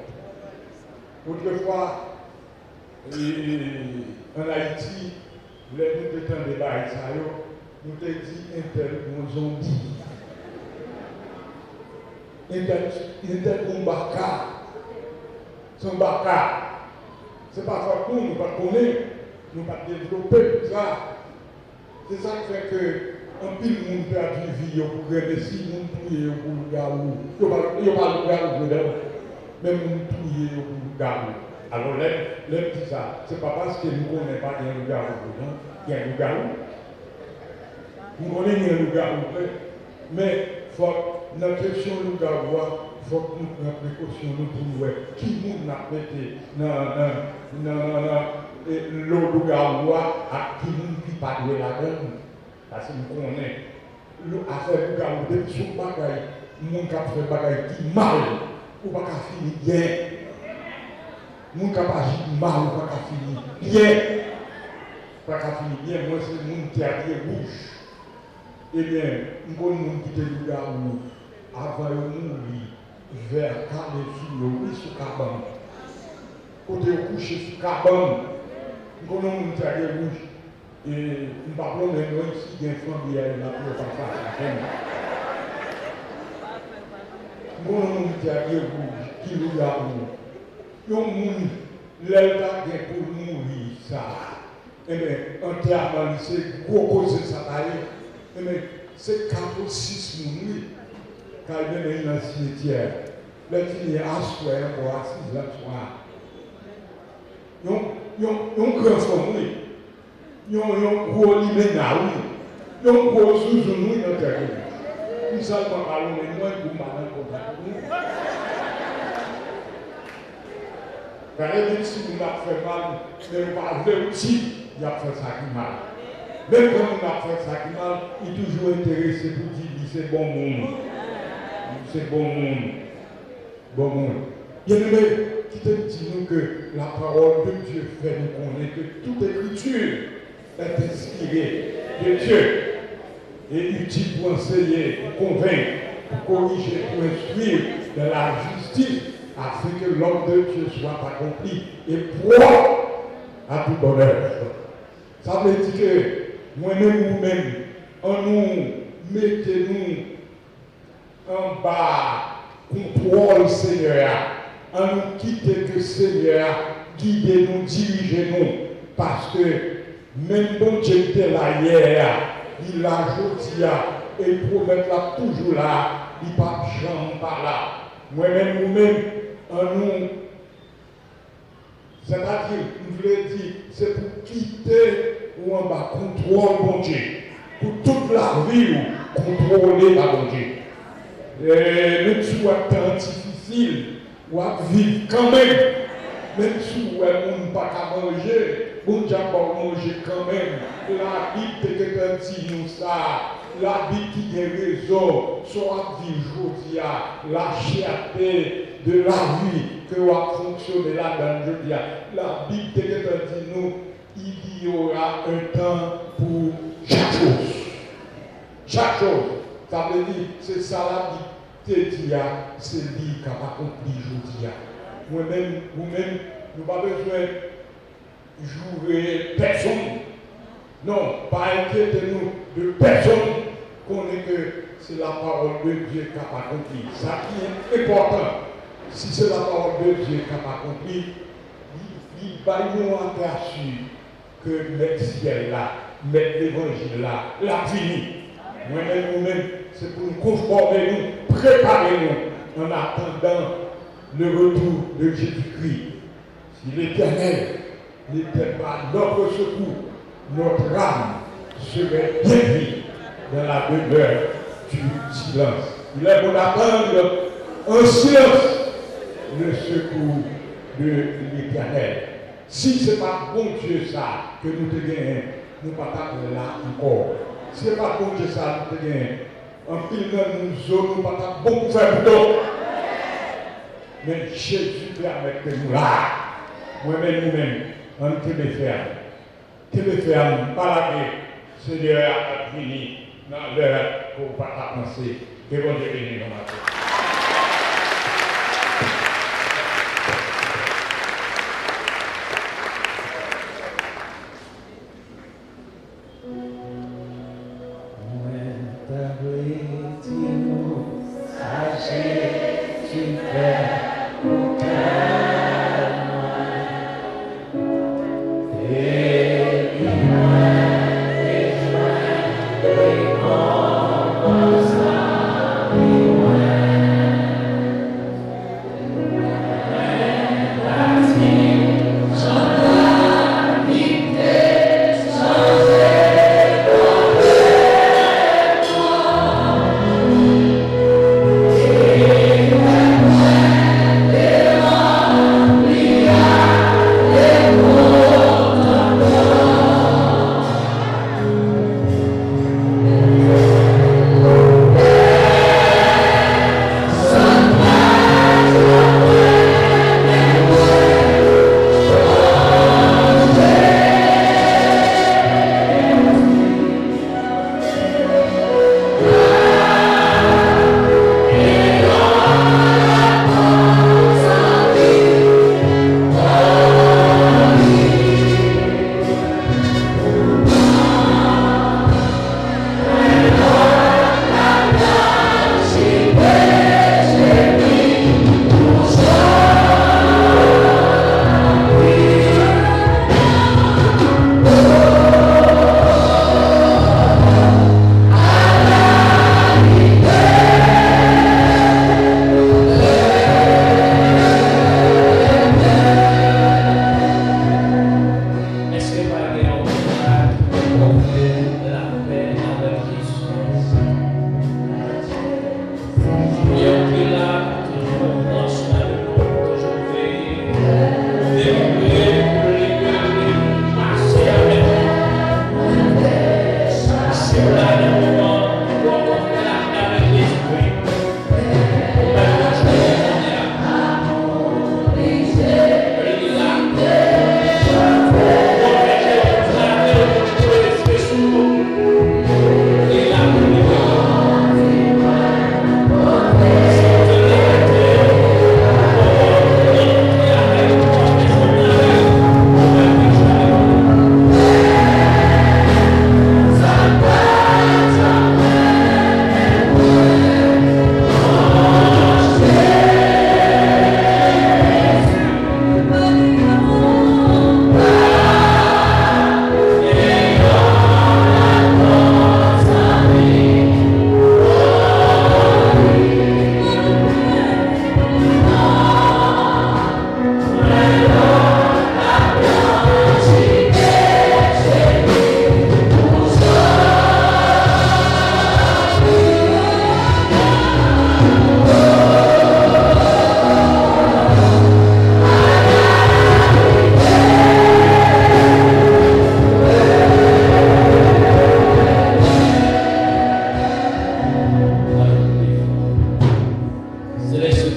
Autrefois, en Haïti, les nous étant des bails, nous te dit Intel mon zombie. Intel mon baka. Son baka. C'est pas ça pour nous, pas connaître, nous pas développer ça. C'est ça qui fait que un pile monde perd du vie pour gagner si monde touyer pour le garou. Il y a pas le garou dedans. Même monde touyer pour le garou. Alors, les petits ça, c'est pas parce que nous ne connaissons pas bien le garou dedans, il y a le garou. Nous connaissons bien le garou, mais dans la question du garou, il faut que nous prenions précaution pour voir qui nous a pété dans l'eau du garou, à qui nous qui pas de la donne. Parce que nous connaissons l'affaire du garou, depuis son bagaille, nous avons fait des bagailles qui mal, ou pas finir bien. Nous sommes mal, nous pas finir bien. Pas finir bien, moi c'est le monde qui a des bouches. Eh bien, nous avons qui te dit avant de mourir, vers carré sur le cabane. Côté couché sur cabane, nous avons qui a des bouches. Et nous parlons de nous ici, il y a un famille, il y a un papa. Nous avons qui a des bouches, qui nous a nous. Yon moun, l'elta gen pour mourir ça. Eh bien, entièrement, c'est gros cause ça d'ailleurs. Eh bien, c'est 4 ou 6 moun, quand il y a un cimetière. Les filles assoient pour assis là soir. Yon grand femme, oui. Yon gros limena, oui. Yon gros sous-zone, oui, dans terre. Nous seulement parlons, mais moins pour mal contact. Car même si nous avons fait mal, mais nous parlons de outil, il a fait ça qui mal. Même quand nous avons fait ça qui mal, il est toujours intéressé pour dire c'est bon monde. C'est bon monde. Bon monde. Bien aimé, qui te dit nous que la parole de Dieu fait nous connaître que toute écriture est inspirée de Dieu et utile pour enseigner, pour convaincre, pour corriger, pour instruire dans la justice, afin que l'homme de Dieu soit accompli et proie à tout bonheur. Ça veut dire que moi-même, nous-mêmes, en nous, mettez-nous en bas, contrôle Seigneur, en nous quitter que Seigneur, guidez-nous, dirigez-nous, parce que même bon Dieu était là hier, il a aujourd'hui et il promet là toujours là, il ne pas jamais pas là. Moi-même, nous-mêmes, en nous, c'est-à-dire, nous voulons dire, c'est pour quitter ou en bas, contrôle bon Dieu, pour toute la vie, contrôler par bon Dieu. Même si vous êtes temps difficile, vous vivre quand même, même si vous n'avez pas qu'à manger, vous n'avez pas manger quand même. La Bible te dit nous ça. La Bible qui a raison, soit dit aujourd'hui, la cherté de la vie que vous avez fonctionné là-dedans aujourd'hui. La Bible te dit nous, il y aura un temps pour chaque chose. Chaque chose. Ça veut dire, c'est ça la Bible te dit, c'est lui qui a accompli aujourd'hui. Moi-même, vous-même, nous n'avons pas besoin de jouer personne. Non, pas inquiétez-nous de personne. Qu'on est que c'est la parole de Dieu qui a accompli. Ça qui est important. Si c'est la parole de Dieu qui a accompli, il va nous assurer que mettre ciel là, mettre l'évangile là, la fini. Moi-même, nous-mêmes, c'est pour nous conformer, nous préparer nous en attendant le retour de Jésus-Christ. Si l'Éternel n'était pas notre secours, notre âme serait bien vide dans la demeure du silence. Il est bon d'attendre en silence le secours de l'Éternel. Si ce n'est pas bon Dieu ça que nous te gagnons, nous ne pas là encore. Si ce n'est pas bon Dieu ça nous te gagnons, en pile nous ne pas beaucoup faire pour d'autres. Mais Jésus permet que nous là, moi-même, nous-mêmes, on te le faire. Te le faire, pas la paix. Seigneur a fini. Dans l'heure pour ne pas penser que bon Dieu bénisse dans ma vie. Yeah.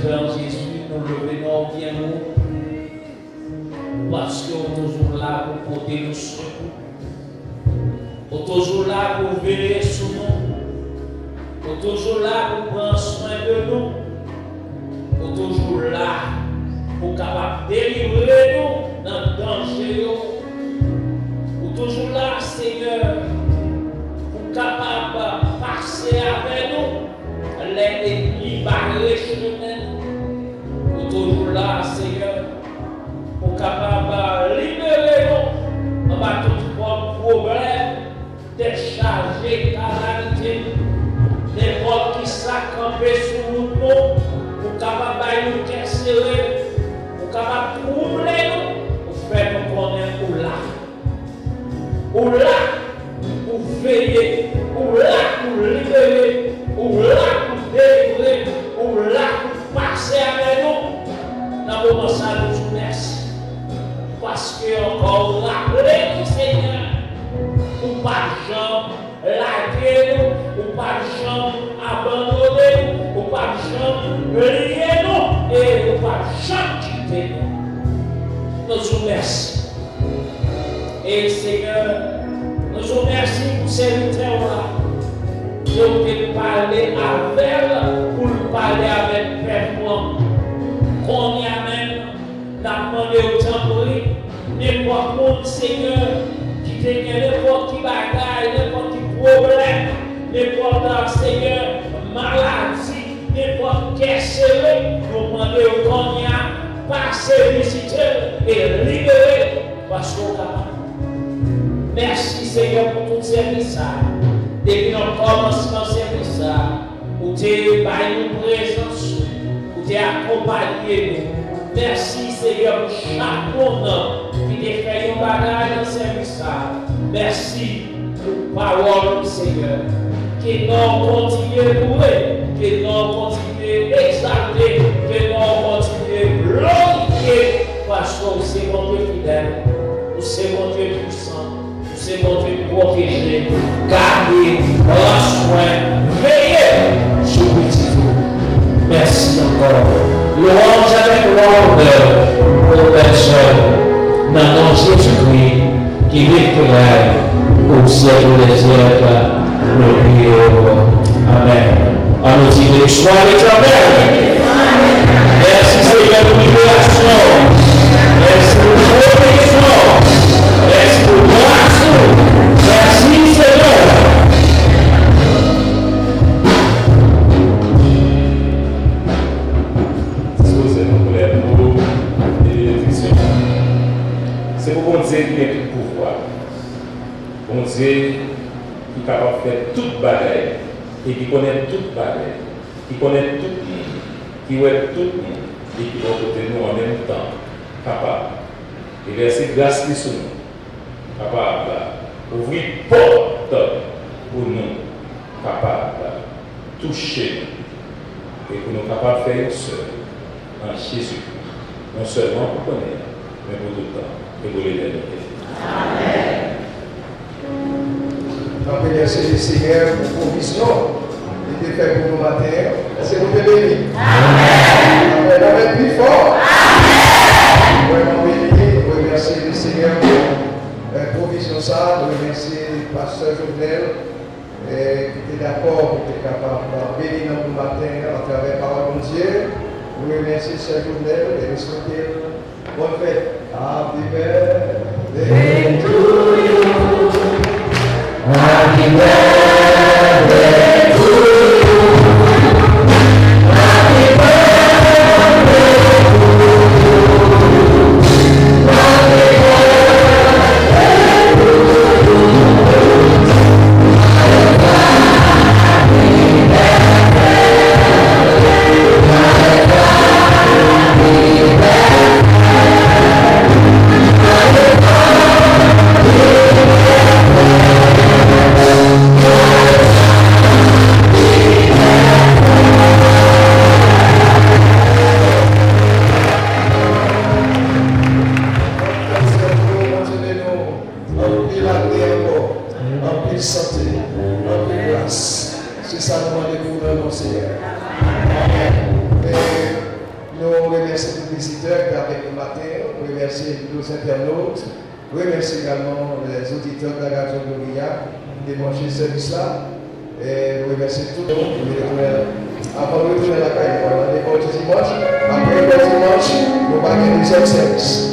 Seigneur Jésus, nous levons bien nous. Parce qu'on est toujours là pour porter nos secours. On est toujours là pour veiller sur nous. On est toujours là pour prendre soin de nous. On est toujours là pour capable délivrer nous dans le danger. On est toujours là, Seigneur, pour capable passer avec nous. Les ennemis barrés chemin. On est toujours là, Seigneur, pour capable libérer nous dans tout problème, décharger calamité, n'importe qui s'accamper sur nous, pour capable nous casser, pour capable troubler nous, pour faire nous connaître où là, pour veiller, où là pour libérer, où là pour délivrer, où là pour passer avec nous. Dans le moment ça nous merci. Parce que encore rappelez-nous, Seigneur, ou pas de jambe laguer nous, ou pas de jambe abandonner nous, ou pas de jambe lier nous, et ou pas de jambe quitter nous. Nous vous remercions. Et Seigneur, nous vous remercions pour ces serviteurs-là. Nous devons parler avec elle, pour parler avec Père moi. Qu'on y amène. N'a demandé au tambourine, n'importe monde, Seigneur, qui te gagne n'importe qui bagaille, n'importe qui problème, n'importe, Seigneur, maladie, n'importe quel serré, nous demandons au Konya, passer, visiter et libérer, parce qu'on est capable. Merci, Seigneur, pour tout service. Depuis notre commencement de service, où tu es par une présence, où tu es accompagné nous. Merci Seigneur pour chaque monde qui te fait un bagage dans ce service. Merci pour parole Seigneur. Que nous continuons à louer, que nous continuons à exalter, que nous continuons à glorifier parce que c'est mon Dieu fidèle, c'est mon Dieu puissant, c'est mon Dieu protégé, garder, prendre soin, veiller sur le petit tout. Merci encore. Louange avec l'ordre aux personnes dans le nom de Jésus-Christ qui réclame au ciel des siècles le prière. Amen. En nous disant, sois l'Éternel. Merci Seigneur pour libération. Merci pour protection. Merci pour grâce. Merci Seigneur. C'est pour bon Dieu qui a tout pouvoir. Bon Dieu qui est capable de faire toute bagaille et qui connaît toute bagaille, qui connaît tout le monde, qui voit tout le monde et qui va côté nous en même temps, capable de verser grâce sur nous, capable d'ouvrir porte pour nous, capable de toucher et pour nous capables de faire seul en Jésus, non seulement pour connaître, mais pour tout le temps. Et pour l'éternité. Amen. Nous remercions le Seigneur pour la provision qui était faite pour nous matin. C'est vous de béni. Amen. Amen. Plus fort. Amen. Nous remercions le Seigneur pour la provision. Nous remercions le pasteur Jovenel qui était d'accord pour être capable de bénir nous matin à travers la parole de Dieu. Nous remercions le Seigneur Jovenel et nous souhaitons bonne fête. Happy birthday to you. Happy birthday to you. Happy birthday to you. Happy birthday to you. remercie tous les visiteurs qui sont avec nous matin. On remercie tous les internautes. On remercie également les auditeurs de la radio Gloria qui ont branché ce service-là. Et on remercie tout le monde. Avant de retourner à la caille, on a des bons dimanches. Après le dimanche, nous allons gagner les autres services.